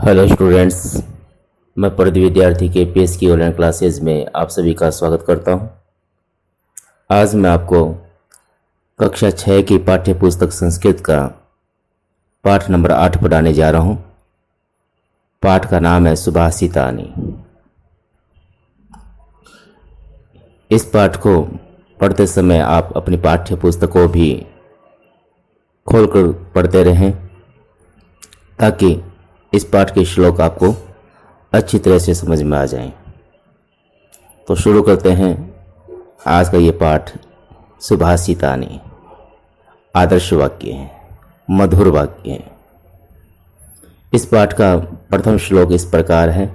Hello students, मैं प्रदीप विद्यार्थी के पीएस की ऑनलाइन क्लासेज में आप सभी का स्वागत करता हूं। आज मैं आपको कक्षा 6 की पाठ्य पुस्तक संस्कृत का पाठ नंबर 8 पढ़ाने जा रहा हूं। पाठ का नाम है सुभाषितानि। इस पाठ को पढ़ते समय आप अपनी पाठ्य पुस्तक को भी खोलकर पढ़ते रहें ताकि इस पाठ के श्लोक आपको अच्छी तरह से समझ में आ जाएं। तो शुरू करते हैं आज का ये पाठ। सुभाषितानि आदर्श वाक्य है, मधुर वाक्य है। इस पाठ का प्रथम श्लोक इस प्रकार है।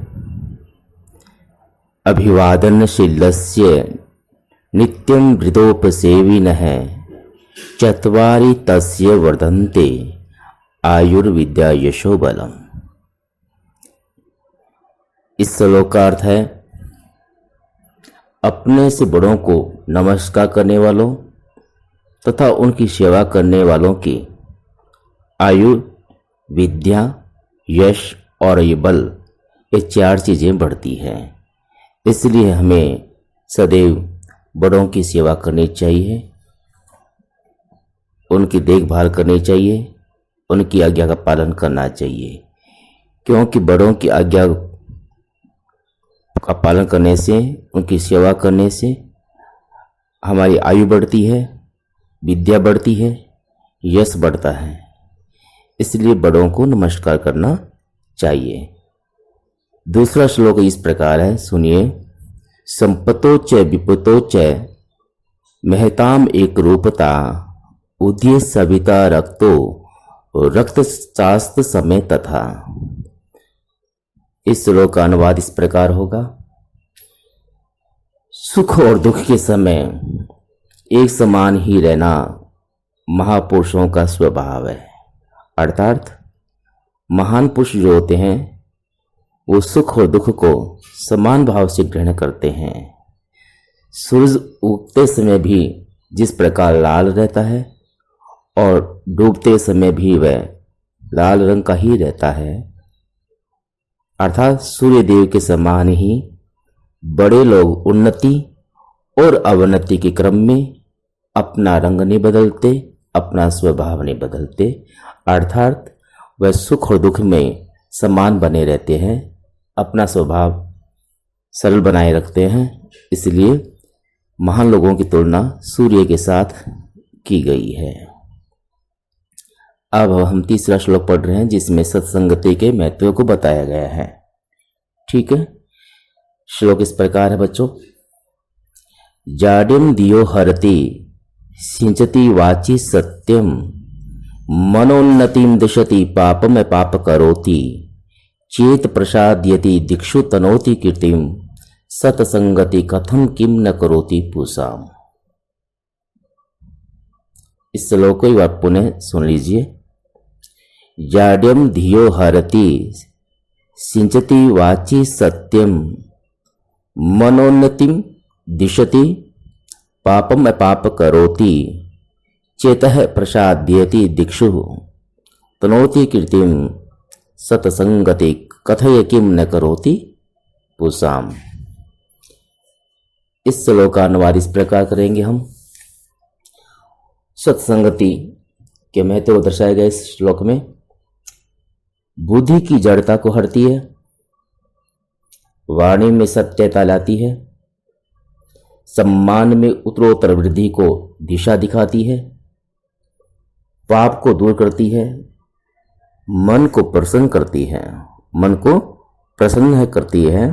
अभिवादनशीलस्य नित्यं वृतोपसेविनः चत्वारि तस्य वर्धन्ते आयुर्विद्या यशो बलम्। इस श्लोक का अर्थ है, अपने से बड़ों को नमस्कार करने वालों तथा उनकी सेवा करने वालों की आयु, विद्या, यश और ये बल, ये 4 चीज़ें बढ़ती हैं। इसलिए हमें सदैव बड़ों की सेवा करनी चाहिए, उनकी देखभाल करनी चाहिए, उनकी आज्ञा का पालन करना चाहिए, क्योंकि बड़ों की आज्ञा का पालन करने से, उनकी सेवा करने से हमारी आयु बढ़ती है, विद्या बढ़ती है, यश बढ़ता है। इसलिए बड़ों को नमस्कार करना चाहिए। दूसरा श्लोक इस प्रकार है, सुनिए। संपतो च विपतो च महताम एक रूपता उदय सविता रक्तो रक्त शास्त्र समय तथा। इस श्लोक का अनुवाद इस प्रकार होगा। सुख और दुख के समय एक समान ही रहना महापुरुषों का स्वभाव है। अर्थात महान पुरुष जो होते हैं वो सुख और दुख को समान भाव से ग्रहण करते हैं। सूरज उगते समय भी जिस प्रकार लाल रहता है और डूबते समय भी वह लाल रंग का ही रहता है, अर्थात सूर्य देव के समान ही बड़े लोग उन्नति और अवनति के क्रम में अपना रंग नहीं बदलते, अपना स्वभाव नहीं बदलते। अर्थात वह सुख और दुख में समान बने रहते हैं, अपना स्वभाव सरल बनाए रखते हैं। इसलिए महान लोगों की तुलना सूर्य के साथ की गई है। अब हम तीसरा श्लोक पढ़ रहे हैं जिसमें सत्संगति के महत्व को बताया गया है। ठीक है, श्लोक इस प्रकार है बच्चों। जाड्यम दियो हरति सिंचति वाचि सत्यम मनोन्नतिम दिशति पापम पाप करोति चेत प्रसाद्यति दिक्षु तनोति कीर्तिम सतसंगति कथम किम न करोति पूसाम। इस श्लोक को एक बार पुनः सुन लीजिए। जाड्यम धियो हरति सिंचति वाचि सत्यम मनोन्नतिम दिशति पापम अपाप करोति चेतः प्रसाद्यति दिक्षु तनोति कीर्तिम सतसंगति कथय किम न करोति पुसाम। इस श्लोक का अनुवाद इस प्रकार करेंगे हम। सत्संगति के महत्व दर्शाए गए इस श्लोक में बुद्धि की जड़ता को हरती है, वाणी में सत्यता लाती है, सम्मान में उत्तरोत्तर वृद्धि को दिशा दिखाती है, पाप को दूर करती है, मन को प्रसन्न करती है, मन को प्रसन्न करती है,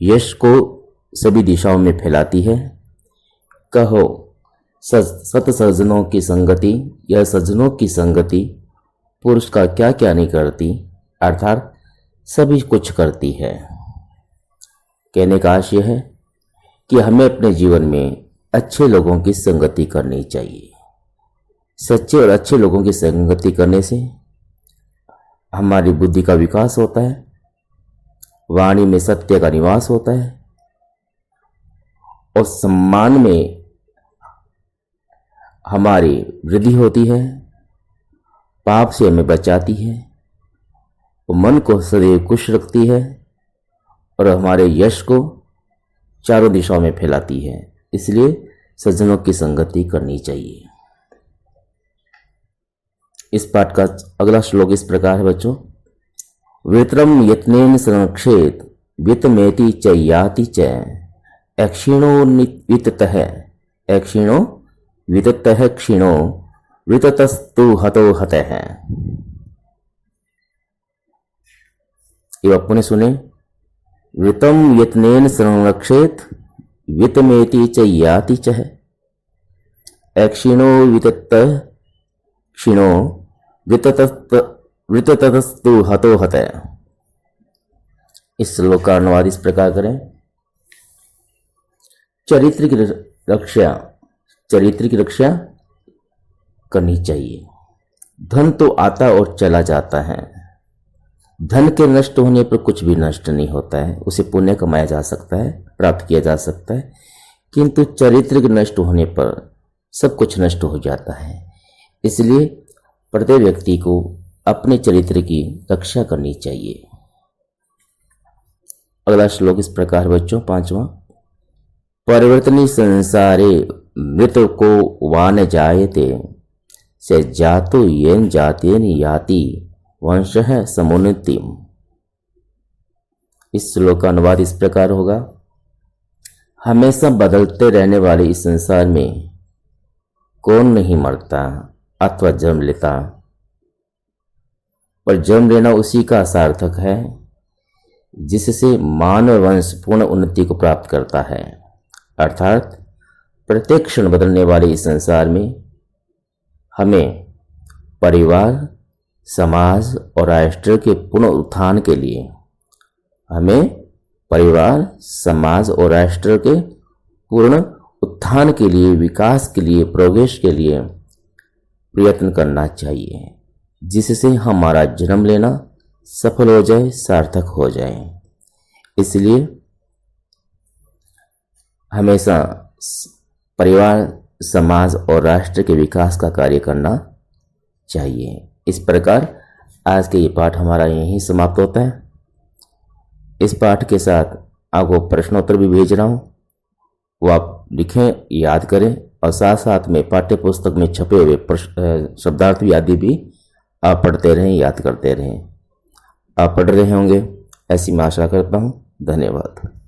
यश को सभी दिशाओं में फैलाती है। कहो सत सज्जनों की संगति या सज्जनों की संगति पुरुष का क्या क्या नहीं करती, अर्थात सभी कुछ करती है। कहने का आशय है कि हमें अपने जीवन में अच्छे लोगों की संगति करनी चाहिए। सच्चे और अच्छे लोगों की संगति करने से हमारी बुद्धि का विकास होता है, वाणी में सत्य का निवास होता है और सम्मान में हमारी वृद्धि होती है, पाप से हमें बचाती है, वो मन को सदैव खुश रखती है और हमारे यश को चारों दिशाओं में फैलाती है। इसलिए सज्जनों की संगति करनी चाहिए। इस पाठ का अगला श्लोक इस प्रकार है बच्चों। वित्रम यत्नेन संरक्षेत वित्तमेति च याति च अक्षीणो विततः अक्षीणो विततः क्षीणो विततस्तु हतो हतः। ये आप पुनः सुने। वित्तम यत्नेन संरक्षेत वित्तमेति च याति च अक्षीणो विततः क्षीणो विततस्तु हतो हतः। इस श्लोक का अनुवाद इस प्रकार करें। चरित्र की रक्षा करनी चाहिए। धन तो आता और चला जाता है। धन के नष्ट होने पर कुछ भी नष्ट नहीं होता है, उसे पुण्य कमाया जा सकता है, प्राप्त किया जा सकता है, किंतु चरित्र के नष्ट होने पर सब कुछ नष्ट हो जाता है। इसलिए प्रत्येक व्यक्ति को अपने चरित्र की रक्षा करनी चाहिए। अगला श्लोक इस प्रकार बच्चों, 5वां। परिवर्तनी संसारे मृत को वान जायते से जातो येन जातेन याति वंशः समुन्नतिम। इस श्लोक का अनुवाद इस प्रकार होगा। हमेशा बदलते रहने वाले इस संसार में कौन नहीं मरता अथवा जन्म लेता, पर जन्म लेना उसी का सार्थक है जिससे मानव वंश पूर्ण उन्नति को प्राप्त करता है। अर्थात प्रत्येक क्षण बदलने वाले इस संसार में हमें परिवार, समाज और राष्ट्र के पुनः उत्थान के लिए विकास के लिए, प्रोग्रेस के लिए प्रयत्न करना चाहिए, जिससे हमारा जन्म लेना सफल हो जाए, सार्थक हो जाए। इसलिए हमेशा परिवार, समाज और राष्ट्र के विकास का कार्य करना चाहिए। इस प्रकार आज के ये पाठ हमारा यहीं समाप्त होता है। इस पाठ के साथ आपको प्रश्नोत्तर भी भेज रहा हूँ, वो आप लिखें, याद करें और साथ साथ में पाठ्य पुस्तक में छपे हुए शब्दार्थ आदि भी आप पढ़ते रहें, याद करते रहें। आप पढ़ रहे होंगे ऐसी मैं आशा करता हूँ। धन्यवाद।